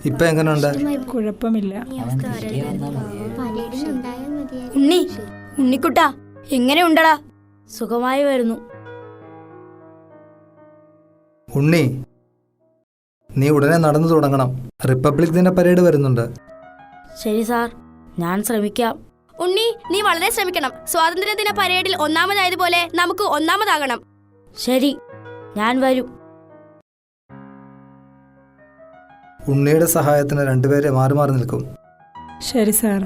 ഇപ്പൊ എങ്ങനെയുണ്ട്? കുഴപ്പമില്ല. ഉണ്ണിക്കുട്ടാ എങ്ങനെയുണ്ടടാ? സുഖമായി വരുന്നു. ഉണ്ണി, നീ ഉടനെ നടന്നു തുടങ്ങണം. റിപ്പബ്ലിക് ദിന പരേഡ് വരുന്നുണ്ട്. ശരി സാർ, ഞാൻ ശ്രമിക്കാം. ഉണ്ണി, നീ വളരെ ശ്രമിക്കണം. സ്വാതന്ത്ര്യദിന പരേഡിൽ ഒന്നാമതായതുപോലെ നമുക്ക് ഒന്നാമതാകണം. ശരി, ഞാൻ വരും. ഉണ്ണിയുടെ സഹായത്തിന് രണ്ടുപേരെ മാറി മാറി നിൽക്കും. ശരി സാർ.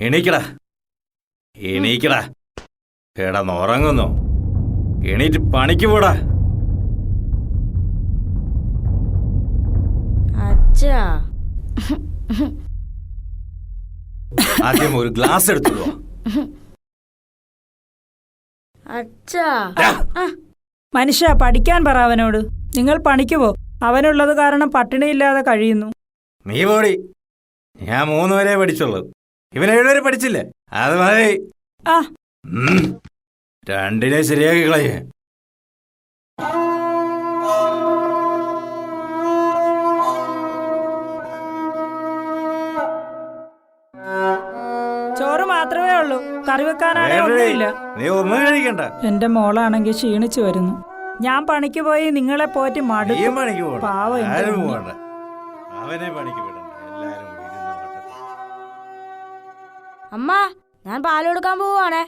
എണീക്കടാ, എണീക്കടാ, കിടന്നുറങ്ങുന്നു. എണീറ്റ് പണിക്ക് പോടാ. അച്ഛാ, ആദ്യം ഒരു ഗ്ലാസ് എടുത്തുള്ളൂ. അച്ഛാ. മനുഷ്യ, പഠിക്കാൻ പറ അവനോട്. നിങ്ങൾ പണിക്ക് പോ. അവനുള്ളത് കാരണം പട്ടിണിയില്ലാതെ കഴിയുന്നു. നീ പോടി. ഞാൻ 3 വരെ പഠിച്ചുള്ളൂ. ഇവൻ 7 വരെ പഠിച്ചില്ലേ? അത് മതി. ആ, രണ്ടിനെ ശരിയാക്കി കളയേ. ചോറ് മാത്രമേ ഉള്ളൂ. കറി വെക്കാനാണെ ഒന്നുമില്ല. നീ ഒന്നും കഴിക്കണ്ട. എന്റെ മോളാണെങ്കിൽ ക്ഷീണിച്ചു വരുന്നു. ഞാൻ പണിക്ക് പോയി നിങ്ങളെ പോറ്റി മടുത്തു. പാവം. അവനെ പണിക്ക് വിടണ്ട. എല്ലാരും അമ്മ, ഞാൻ പാല് കൊടുക്കാൻ പോവാണേ.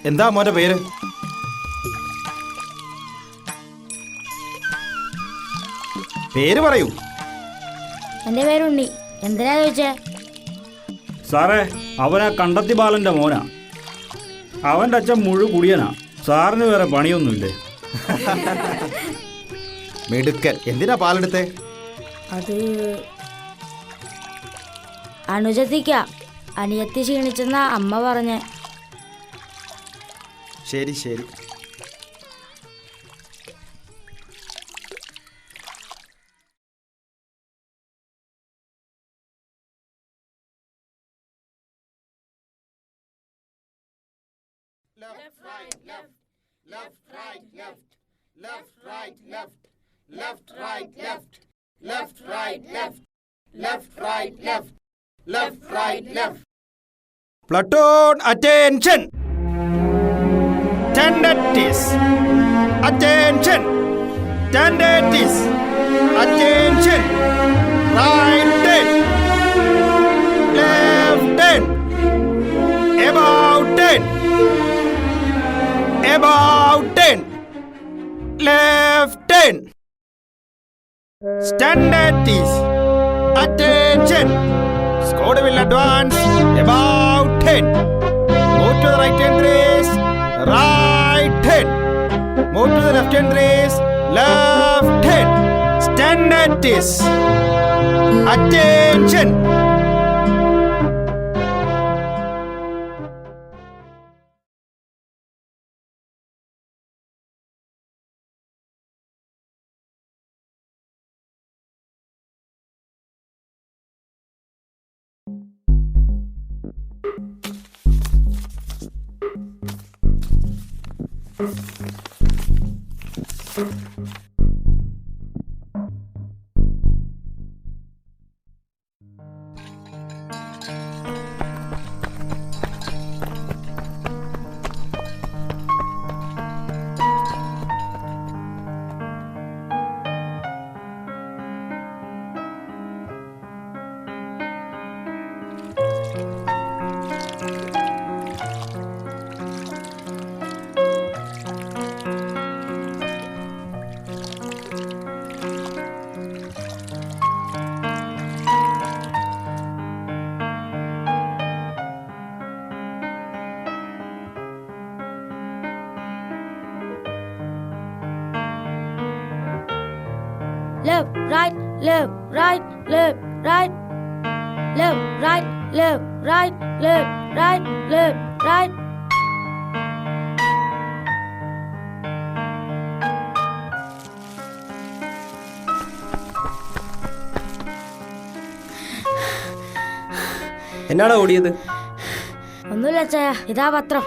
എന്താ മോന്റെ പേര്? പേര് പറയൂ. എന്റെ പേരുണ്ണി. എന്തിനാ ചോദിച്ചേ? സാറേ, അവനാ കണ്ടത്തി ബാലന്റെ മോനാ. അവൻ്റെ അച്ഛൻ കുടിയനാ. സാറിന് വേറെ പണിയൊന്നുമില്ലേ? മിടുക്കൻ. എന്തിനാ പാലെടുത്തേ? അത് അനുജത്തിക്ക. അനിയത്തി ക്ഷീണിച്ചെന്നാ അമ്മ പറഞ്ഞേ. ശരി ശരി. Left, right, left, left, right, left, left, right, left, left, right, left, left, right, left, left, right, left, left, right, left. Platoon, attention! Tendencies. Attention! Tendencies. Attention! Right 10. Left 10. About 10. About 10. Left 10. Tendencies. Attention! Squad will advance. About 10. Move to the right hand race. Right 10. Move to the left hand race. Left 10. Stand at this. Attention. left, right, left, right, left, right, left, right, left, right, left, right, left, right. എന്നാടാ ഓടിയത്? ഒന്നുമില്ല അച്ഛാ, ഇതാ പത്രം.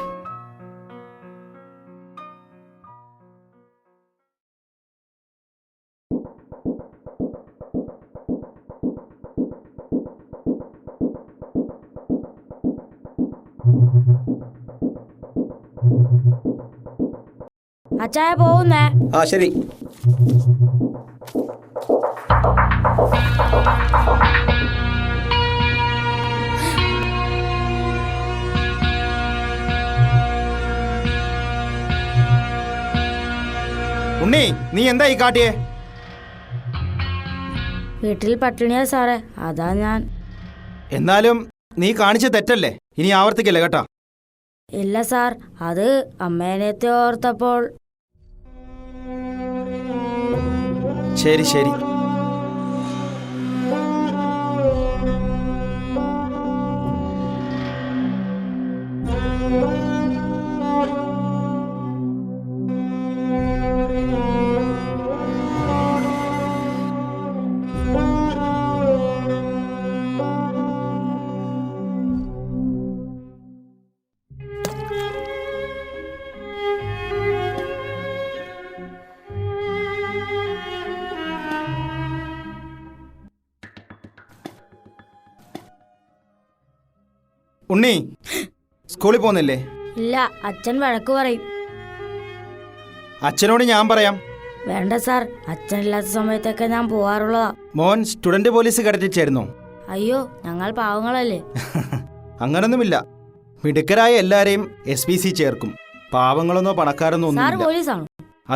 അച്ചായ പോകുന്നേ. ആ ശരി. ഉണ്ണി, നീ എന്താ ഈ കാട്ടിയേ? വീട്ടിൽ പട്ടിണിയാ സാറേ, അതാ ഞാൻ. എന്നാലും നീ കാണിച്ച തെറ്റല്ലേ, ഇനി ആവർത്തിക്കല്ലേ കേട്ടാ. ഇല്ല സാർ, അത് അമ്മേനത്തെ ഓർത്തപ്പോൾ. ശരി ശരി. ഉണ്ണി, സ്കൂളിൽ പോകുന്നില്ലേ? ഇല്ല, അച്ഛൻ വഴക്ക് പറയും. അച്ഛനോട് ഞാൻ പറയാം. വേണ്ട സാർ, അച്ഛനില്ലാത്ത സമയത്തൊക്കെ ഞാൻ പോവാറുള്ളതാ. മോൻ സ്റ്റുഡന്റ് പോലീസ് കേഡറ്റിൽ ചേർന്നോ? അയ്യോ, ഞങ്ങൾ പാവങ്ങളല്ലേ. അങ്ങനൊന്നുമില്ല, മിടുക്കരായ എല്ലാരെയും SPC ചേർക്കും. പാവങ്ങളൊന്നോ പണക്കാരൊന്നോ സാർ ഒന്നുമില്ല. പോലീസാണോ?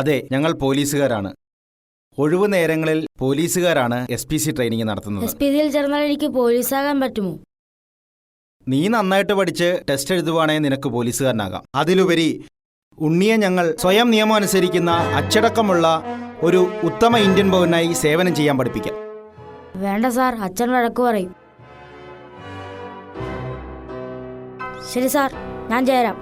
അതെ, ഞങ്ങൾ പോലീസുകാരാണ്. ഒഴിവു നേരങ്ങളിൽ പോലീസുകാരാണ് SPC ട്രെയിനിങ് നടത്തുന്നത്. SPCയിൽ ചേർന്നാൽ എനിക്ക് പോലീസാകാൻ പറ്റുമോ? നീ നന്നായിട്ട് പഠിച്ച് ടെസ്റ്റ് എഴുതുവാണെങ്കിൽ നിനക്ക് പോലീസുകാരനാകാം. അതിലുപരി ഉണ്ണിയെ ഞങ്ങൾ സ്വയം നിയമം അനുസരിക്കുന്ന അച്ചടക്കമുള്ള ഒരു ഉത്തമ ഇന്ത്യൻ പൗരനായി സേവനം ചെയ്യാൻ പഠിപ്പിക്കാം. വേണ്ട സാർ, അച്ഛൻ വഴക്ക് പറയും. ശരി സാർ, ഞാൻ ചേരാം.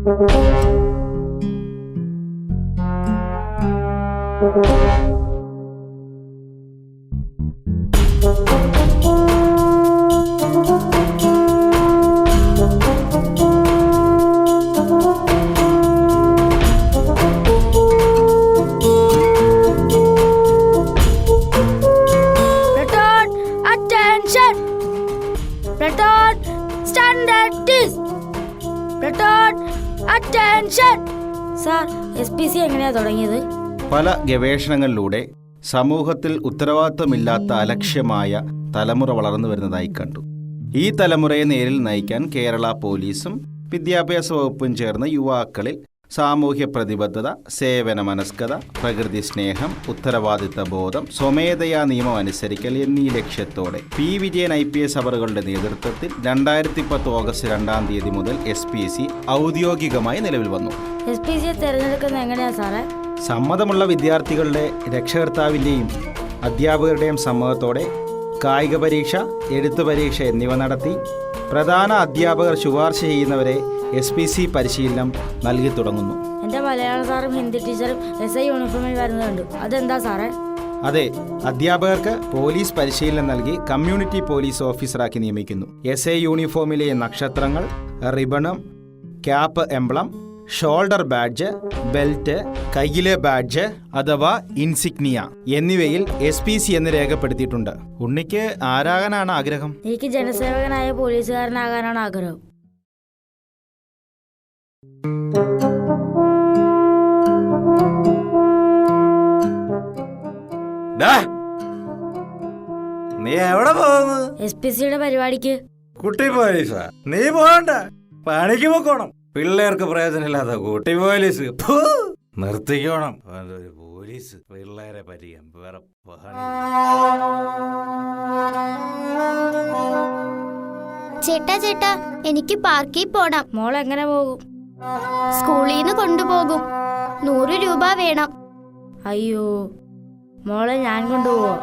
Return attention. Return stand at this. Return attention. Sir SPC എങ്ങനെയാ തുടങ്ങിയത്? പല ഗവേഷണങ്ങളിലൂടെ സമൂഹത്തിൽ ഉത്തരവാദിത്തമില്ലാത്ത അലക്ഷ്യമായ തലമുറ വളർന്നു വരുന്നതായി കണ്ടു. ഈ തലമുറയെ നേരിൽ നയിക്കാൻ കേരള പോലീസും വിദ്യാഭ്യാസ വകുപ്പും ചേർന്ന് യുവാക്കളിൽ സാമൂഹ്യ പ്രതിബദ്ധത, സേവന മനസ്കത, പ്രകൃതി സ്നേഹം, ഉത്തരവാദിത്ത ബോധം, സ്വമേധയാ നിയമം അനുസരിക്കൽ എന്നീ ലക്ഷ്യത്തോടെ പി വിജയൻ IPS അവറുകളുടെ നേതൃത്വത്തിൽ 2010 ഓഗസ്റ്റ് 2-ാം തീയതി മുതൽ SPC ഔദ്യോഗികമായി നിലവിൽ വന്നു. SPC തിരഞ്ഞെടുക്കുന്നത് എങ്ങനെയാ സാറേ? സമ്മതമുള്ള വിദ്യാർത്ഥികളുടെ രക്ഷകർത്താവിൻ്റെയും അധ്യാപകരുടെയും സമ്മതത്തോടെ കായിക പരീക്ഷ, എഴുത്തു പരീക്ഷ എന്നിവ നടത്തി പ്രധാന അധ്യാപകർ ശുപാർശ ചെയ്യുന്നവരെ SPC പരിശീലനം നൽകി തുടങ്ങുന്നു. എൻ്റെ മലയാള സാറും ഹിന്ദി ടീച്ചറും SI യൂണിഫോമിൽ വരുന്നുണ്ട്. അതെന്താ സാറേ? അതെ, അധ്യാപകർക്ക് പോലീസ് പരിശീലനം നൽകി കമ്മ്യൂണിറ്റി പോലീസ് ഓഫീസറാക്കി നിയമിക്കുന്നു. SI യൂണിഫോമിലെ നക്ഷത്രങ്ങൾ, റിബണും, cap emblem, shoulder badge, belt, കയ്യിലെ ബാഡ്ജ് അഥവാ ഇൻസിഗ്നിയ എന്നിവയിൽ SPC എന്ന് രേഖപ്പെടുത്തിയിട്ടുണ്ട്. ഉണ്ണിക്ക് ആരാകാനാണ് ആഗ്രഹം? എനിക്ക് ജനസേവകനായ പോലീസുകാരനാകാനാണ് ആഗ്രഹം. നീ എവിടെ പോകുന്നു? SPCയുടെ പരിപാടിക്ക്. കുട്ടി പോലീസാ? നീ പോകണ്ട, പണിക്ക് പോക്കോണം. പിള്ളേർക്ക് പ്രയോജനമില്ലാത്ത കുട്ടി പോലീസ് നിർത്തിക്കോണം. ഒരു പോലീസ് പിള്ളേരെ പറ്റിയും വേറെ ചേട്ടാ എനിക്ക് പാർക്കിൽ പോണം. മോൾ എങ്ങനെ പോകും? സ്കൂളിൽ നിന്ന് കൊണ്ടുപോകും. 100 രൂപ വേണം. അയ്യോ, മോളെ ഞാൻ കൊണ്ടുപോവാ.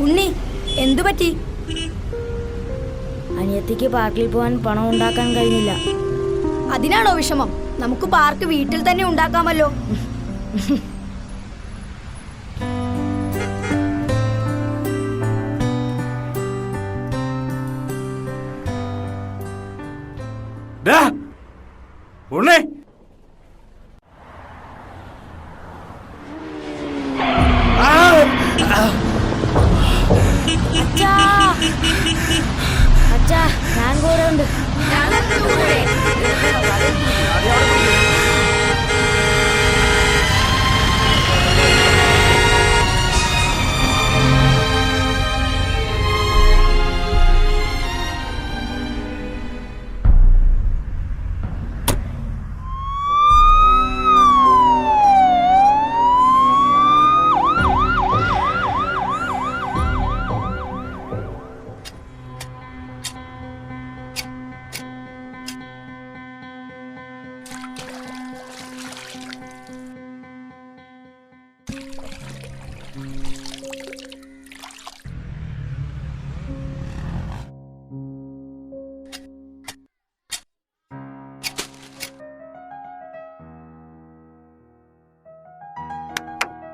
ഉണ്ണി, എന്തു പറ്റി? അനിയത്തിക്ക് പാർക്കിൽ പോകാൻ പണം ഉണ്ടാക്കാൻ കഴിഞ്ഞില്ല. അതിനാണോ വിഷമം? നമുക്ക് പാർക്ക് വീട്ടിൽ തന്നെ ഉണ്ടാക്കാമല്ലോ. ഉണ്ണി, അച്ഛാ, ഞാൻ കൂടെ ഉണ്ട്.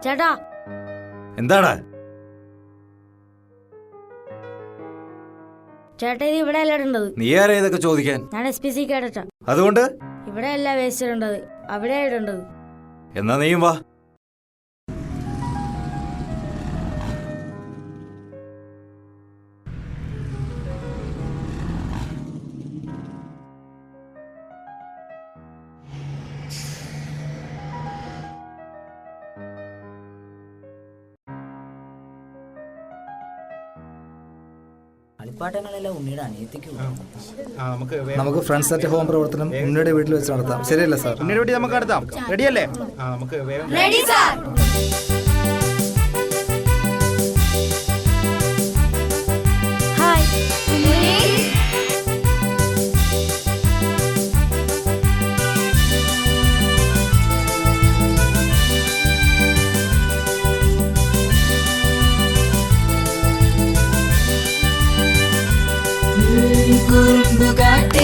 ചേട്ടാ, എന്താടാ? ചേട്ടാ ഇത് ഇവിടെ അല്ല ഇടേണ്ടത്. നീ ആരാ ഇതൊക്കെ ചോദിക്കാൻ? ഞാൻ SPC കേട്ടാ. അതുകൊണ്ട് ഇവിടെ അല്ല വേസ്റ്റ് ഇടേണ്ടത്, അവിടെ ഇടേണ്ടത്. എന്നാ നീയും വാ. കളിപ്പാട്ടങ്ങളെല്ലാം ഉണ്ണിയുടെ അനിയത്തിക്ക് നമുക്ക് ഫ്രണ്ട്സ് അറ്റ് ഹോം പ്രവർത്തനം ഉണ്ണിയുടെ വീട്ടിൽ വെച്ച് നടത്താം. ശരിയല്ലേ സാർ? ഉണ്ണിയുടെ വീട്ടിൽ നമുക്ക് നടത്താം. റെഡിയല്ലേ? നമുക്ക് വേഗം റെഡി സാർ. ഹായ്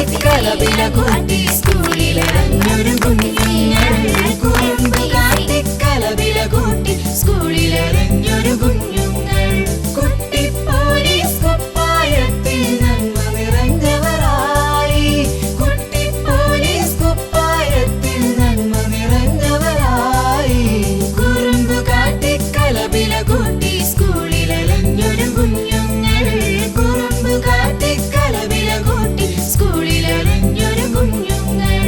കുറുമ്പുകാട്ടിക്കലവിലകൂട്ടി സ്കൂളിലിറങ്ങൊരു കുഞ്ഞുങ്ങൾ കുറുമ്പുകാട്ടിക്കലവിലകൂട്ടി സ്കൂളിലിറങ്ങൊരു കുഞ്ഞുങ്ങൾ കുട്ടി പോലീസ് കുപ്പായത്തിൽ നന്മ നിറഞ്ഞവരായി കുട്ടി പോലീസ് കുപ്പായത്തിൽ നന്മ നിറഞ്ഞവരായി കുറുമ്പുകാട്ടിക്കലവിലകൂട്ടി സ്കൂളിലിറങ്ങൊരു കുഞ്ഞുങ്ങൾ കുറുമ്പുകാട്ടിക്കലവിലകൂട്ടി സ്കൂളിലിറങ്ങൊരു കുഞ്ഞുങ്ങൾ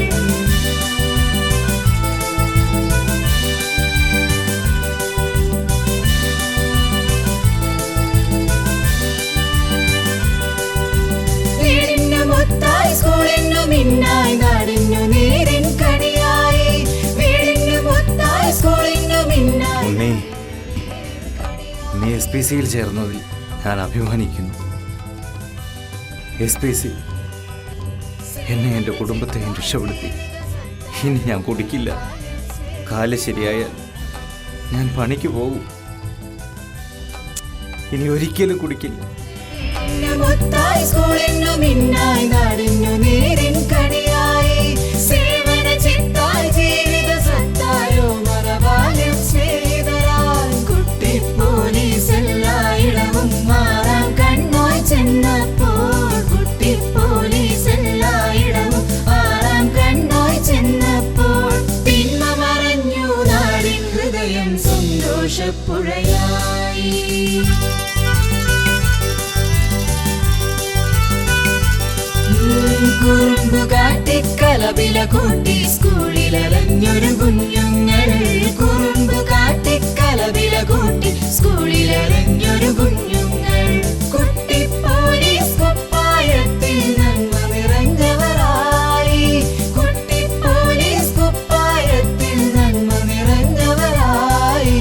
വീടിന്നു മുത്തായി സ്കൂളിന്നു മിന്നായി നാടിന്നു നീരിൻ കണിയായി വീടിന്നു മുത്തായി സ്കൂളിന്നു മിന്നായി ഉണ്ണി, നീ SPCയിൽ ചേർന്നതിൽ ഞാൻ അഭിമാനിക്കുന്നു. SPC എന്നെ എൻ്റെ കുടുംബത്തെയും രക്ഷപ്പെടുത്തി. ഇനി ഞാൻ കുടിക്കില്ല. കാല് ശരിയായാൽ ഞാൻ പണിക്ക് പോകും. ഇനി ഒരിക്കലും കുടിക്കില്ല. മുത്തായി സ്കൂളിന്നു മിന്നായി നാടിന്നു നീരിൻ കണിയായി സേവന ചിത്തായി ജീവിത സത്തായോ മറവാലും സ്നേഹിതരായി കുട്ടി പോലീസ് എല്ലായിടവും മാറാം കണ്ണായി ചെന്നപ്പോൾ കുട്ടി പോലീസ് എല്ലായിടവും മാറാം കണ്ണായി ചെന്നപ്പോൾ പിന്മ മറഞ്ഞു നാടിൻ ഹൃദയം സന്തോഷപ്പുഴയായി കുറുമ്പുകാട്ടിക്കലവിലകൂട്ടി സ്കൂളിലിറങ്ങൊരു കുഞ്ഞുങ്ങൾ കുറുമ്പുകാട്ടിക്കലവിലകൂട്ടി സ്കൂളിലിറങ്ങൊരു കുഞ്ഞുങ്ങൾ കുട്ടി പോലീസ് കുപ്പായത്തിൽ നന്മ നിറഞ്ഞവരായി കുട്ടി പോലീസ് കുപ്പായത്തിൽ നന്മ നിറഞ്ഞവരായി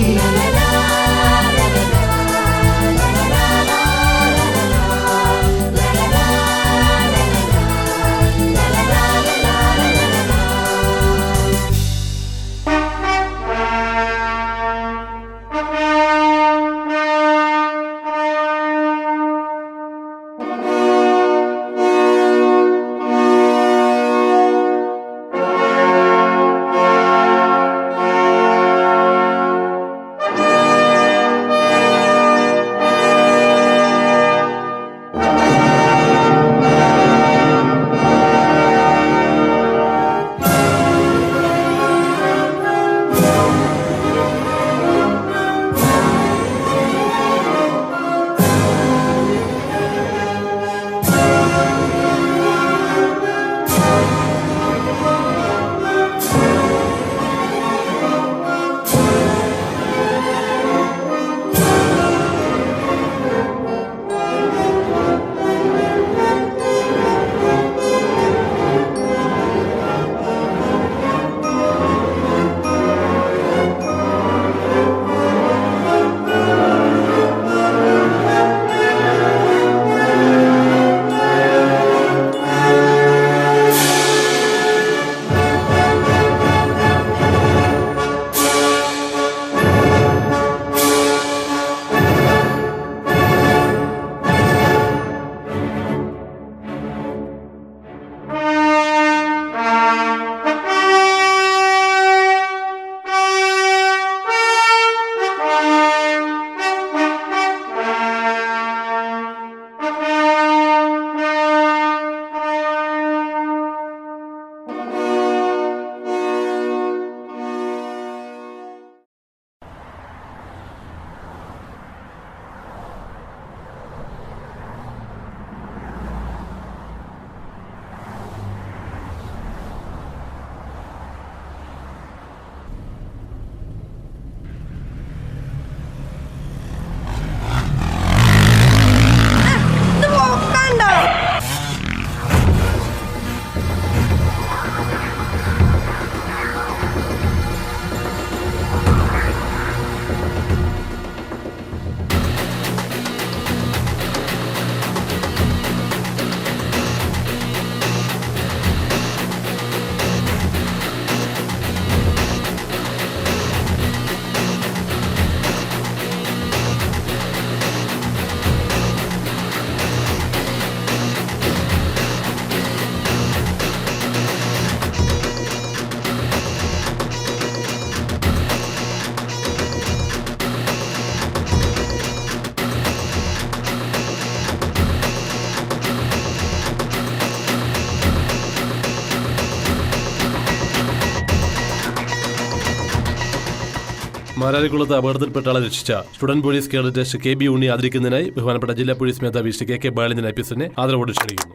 മാരാരിക്കുളത്ത് അപകടത്തിൽപ്പെട്ട ആളെ രക്ഷിച്ച student police cadet Shri KB ഉണ്ണി ആദരിക്കുന്നതിനായി ബഹുമാനപ്പെട്ട ജില്ലാ പോലീസ് മേധാവി ശ്രീ KK ബാലചന്ദ്രൻ IPSനെ ആദരവോടെ ക്ഷണിക്കുന്നു.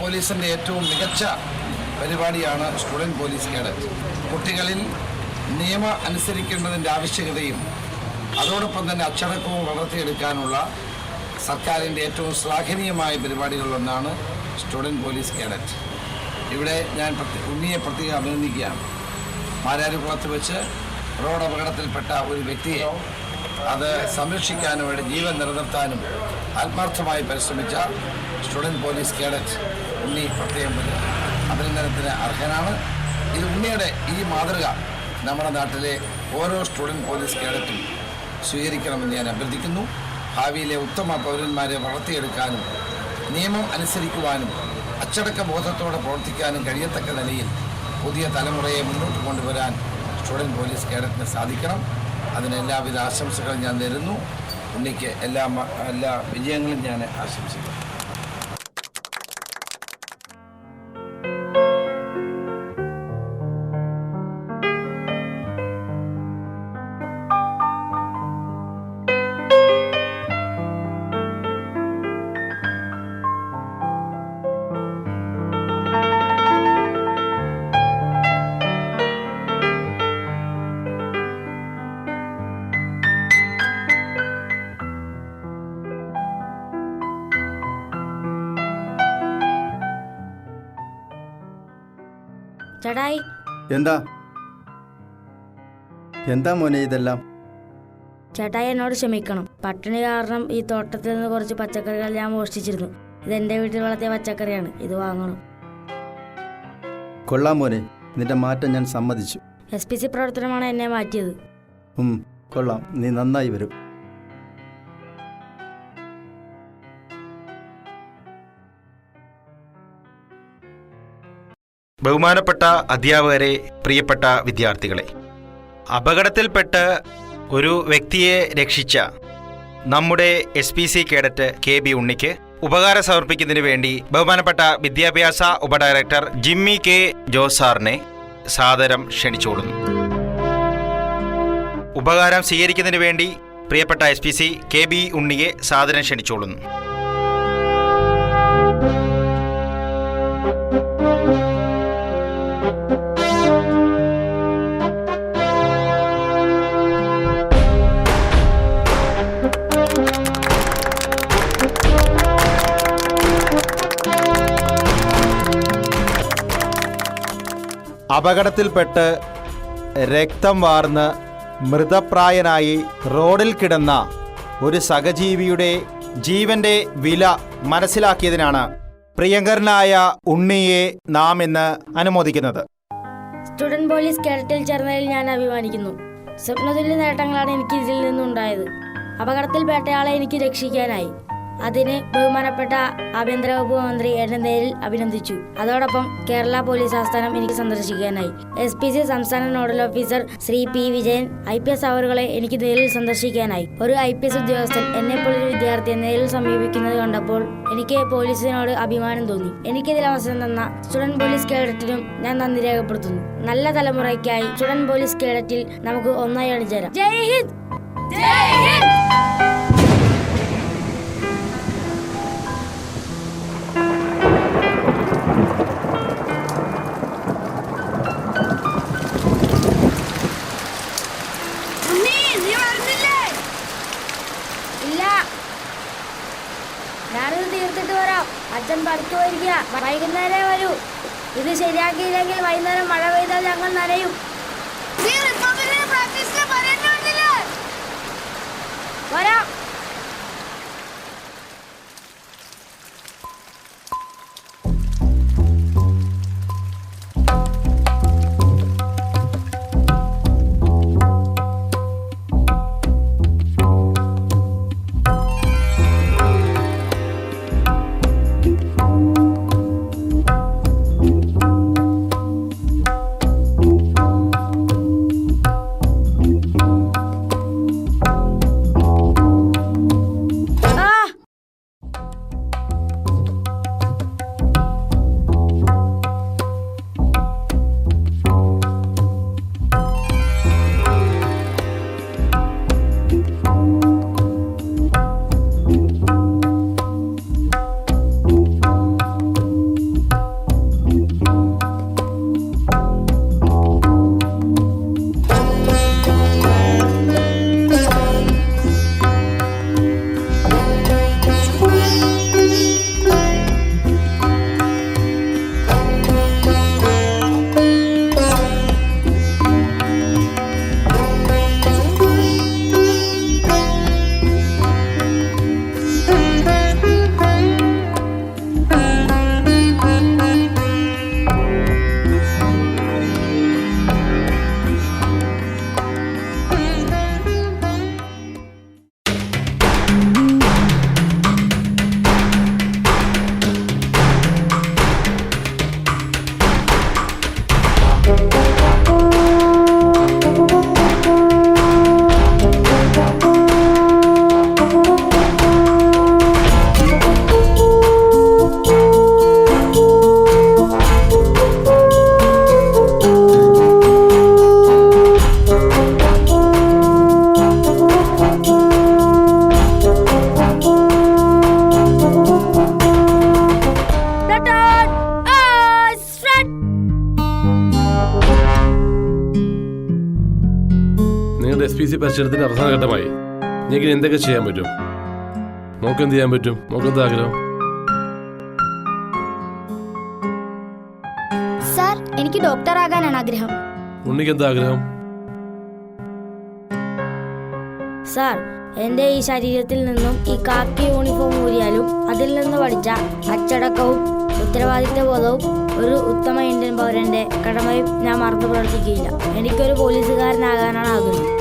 പോലീസിൻ്റെ ഏറ്റവും മികച്ച പരിപാടിയാണ് സ്റ്റുഡൻറ് പോലീസ് കേഡറ്റ്. കുട്ടികളിൽ നിയമം അനുസരിക്കേണ്ടതിൻ്റെ ആവശ്യകതയും അതോടൊപ്പം തന്നെ അച്ചടക്കവും വളർത്തിയെടുക്കാനുള്ള സർക്കാരിൻ്റെ ഏറ്റവും ശ്ലാഘനീയമായ പരിപാടികളിലൊന്നാണ് സ്റ്റുഡൻറ് പോലീസ് കേഡറ്റ്. ഇവിടെ ഞാൻ ഉണ്ണിയെ പ്രത്യേകം അഭിനന്ദിക്കുകയാണ്. മാരാരിക്കുളത്ത് വെച്ച് റോഡ് അപകടത്തിൽപ്പെട്ട ഒരു വ്യക്തിയെ അത് സംരക്ഷിക്കാനും അവരുടെ ജീവൻ നിലനിർത്താനും ആത്മാർത്ഥമായി പരിശ്രമിച്ച സ്റ്റുഡൻറ് പോലീസ് കേഡറ്റ് ഉണ്ണി പ്രത്യേകം അഭിനന്ദനത്തിന് അർഹനാണ്. ഇത് ഉണ്ണിയുടെ ഈ മാതൃക നമ്മുടെ നാട്ടിലെ ഓരോ സ്റ്റുഡൻറ് പോലീസ് കേഡറ്റും സ്വീകരിക്കണമെന്ന് ഞാൻ അഭ്യർത്ഥിക്കുന്നു. ഭാവിയിലെ ഉത്തമ പൗരന്മാരെ വളർത്തിയെടുക്കാനും നിയമം അനുസരിക്കുവാനും അച്ചടക്ക ബോധത്തോടെ പ്രവർത്തിക്കാനും കഴിയത്തക്ക നിലയിൽ പുതിയ തലമുറയെ മുന്നോട്ട് കൊണ്ടുവരാൻ സ്റ്റുഡൻറ് പോലീസ് കേഡറ്റിന് സാധിക്കണം. അതിന് എല്ലാവിധ ആശംസകളും ഞാൻ നേരുന്നു. ഉണ്ണിക്ക് എല്ലാ വിജയങ്ങളും ഞാൻ ആശംസിക്കുന്നു. ചേട്ടായി, എന്താ മോനെ ഇതെല്ലാം? ചേട്ടായി എന്നോട് ക്ഷമിക്കണം. പട്ടിണി കാരണം ഈ തോട്ടത്തിൽ നിന്ന് കുറച്ച് പച്ചക്കറികൾ ഞാൻ മോഷ്ടിച്ചിരുന്നു. ഇതെന്റെ വീട്ടിൽ വളർത്തിയ പച്ചക്കറിയാണ്. ഇത് വാങ്ങണം. കൊള്ളാം മോനെ, നിന്റെ മാറ്റം ഞാൻ സമ്മതിച്ചു. SPC പ്രവർത്തനമാണ് എന്നെ മാറ്റിയത്. കൊള്ളാം, നീ നന്നായി വരും. ബഹുമാനപ്പെട്ട അധ്യാപകരെ, പ്രിയപ്പെട്ട വിദ്യാർത്ഥികളെ, അപകടത്തിൽപ്പെട്ട് ഒരു വ്യക്തിയെ രക്ഷിച്ച നമ്മുടെ SPC കേഡറ്റ് KB ഉണ്ണിക്ക് ഉപകാരം സമർപ്പിക്കുന്നതിന് വേണ്ടി ബഹുമാനപ്പെട്ട വിദ്യാഭ്യാസ ഉപഡയറക്ടർ ജിമ്മി K. ജോസ് സാറിനെ സാദരം ക്ഷണിച്ചുകൊള്ളുന്നു. ഉപകാരം സ്വീകരിക്കുന്നതിന് വേണ്ടി പ്രിയപ്പെട്ട SPC KB ഉണ്ണിയെ സാദരം ക്ഷണിച്ചുകൊള്ളുന്നു. അപകടത്തിൽപ്പെട്ട് രക്തം വാർന്ന് മൃതപ്രായനായി റോഡിൽ കിടന്ന ഒരു സഹജീവിയുടെ ജീവന്റെ വില മനസ്സിലാക്കിയതിനാണ് പ്രിയങ്കരനായ ഉണ്ണിയെ നാം ഇന്ന് അനുമോദിക്കുന്നത്. സ്റ്റുഡന്റ് പോലീസ് കേഡറ്റിൽ ചേർന്നതിൽ ഞാൻ അഭിമാനിക്കുന്നു. സ്വപ്നതുല്യ നേട്ടങ്ങളാണ് എനിക്ക് ഇതിൽ നിന്നുണ്ടായത്. അപകടത്തിൽപ്പെട്ടയാളെ എനിക്ക് രക്ഷിക്കാനായി. അതിന് ബഹുമാനപ്പെട്ട ആഭ്യന്തര വകുപ്പ് മന്ത്രി എന്നെ നേരിൽ അഭിനന്ദിച്ചു. അതോടൊപ്പം കേരള പോലീസ് ആസ്ഥാനം എനിക്ക് സന്ദർശിക്കാനായി. SPC സംസ്ഥാന nodal officer Shri P. Vijayan IPS അവറുകളെ എനിക്ക് നേരിൽ സന്ദർശിക്കാനായി. ഒരു IPS ഉദ്യോഗസ്ഥൻ എന്നെപ്പോലൊരു വിദ്യാർത്ഥിയെ നേരിൽ സമീപിക്കുന്നത് കണ്ടപ്പോൾ എനിക്ക് പോലീസിനോട് അഭിമാനം തോന്നി. എനിക്കിതിൽ അവസരം തന്ന സ്റ്റുഡന്റ് പോലീസ് കേഡറ്റിനും ഞാൻ നന്ദി രേഖപ്പെടുത്തുന്നു. നല്ല തലമുറയ്ക്കായി സ്റ്റുഡന്റ് പോലീസ് കേഡറ്റിൽ നമുക്ക് ഒന്നായി അണിചേരാം. ജയ് ഹിന്ദ്! ജയ് ഹിന്ദ്! ഞാനിത് തീർത്തിട്ട് വരാം. അച്ഛൻ പണിക്ക് പോയിരിക്കുക. വൈകുന്നേരം വരൂ. ഇത് ശരിയാക്കിയില്ലെങ്കിൽ വൈകുന്നേരം മഴ പെയ്താൽ ഞങ്ങൾ നനയും. വരാം. പരിശീലനത്തിന്റെ അവസാന ഘട്ടമായി. എനിക്ക് എന്തൊക്കെ ചെയ്യാൻ പറ്റും? മോക്കെന്ത് ചെയ്യാൻ പറ്റും? മോക്കെന്താ ആഗ്രഹം? സാർ, എനിക്ക് ഡോക്ടർ ആകാനാണ് ആഗ്രഹം. ഉണ്ണിക്ക് എന്താ ആഗ്രഹം? സാർ, എൻ്റെ ഈ ശരീരത്തിൽ നിന്നും ഈ കാക്കി യൂണിഫോം ഊരിയാലും അതിൽ നിന്ന് പഠിച്ച അച്ചടക്കവും ഉത്തരവാദിത്വ ബോധവും ഒരു ഉത്തമ ഇന്ത്യൻ പൗരന്റെ കടമയും ഞാൻ മറന്നു പ്രവർത്തിക്കുകയില്ല. എനിക്കൊരു പോലീസുകാരനാകാനാണ് ആഗ്രഹം.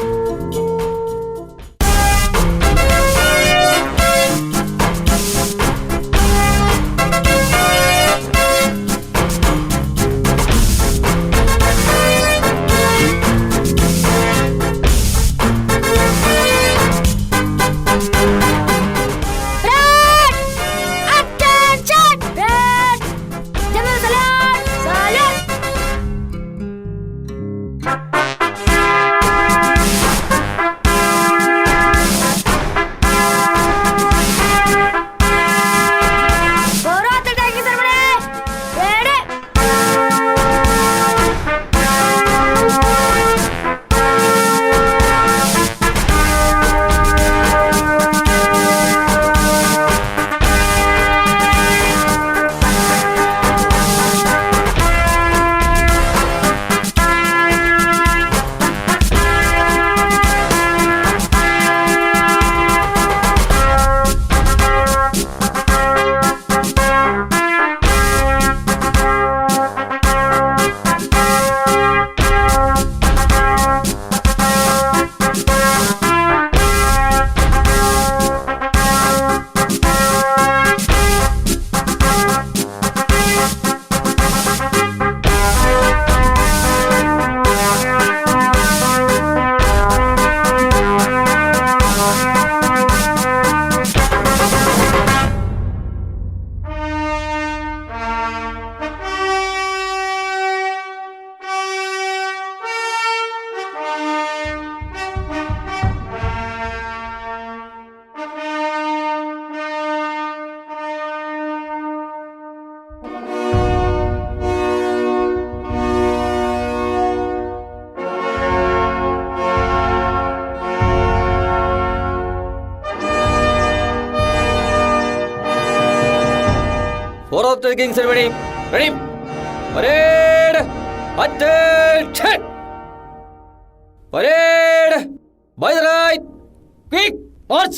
Taking ceremony. Ready? Parade! Attention! Parade! By the right! Quick! March!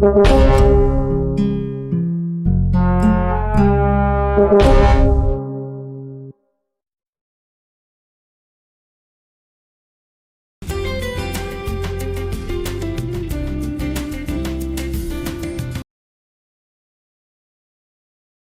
Thank you.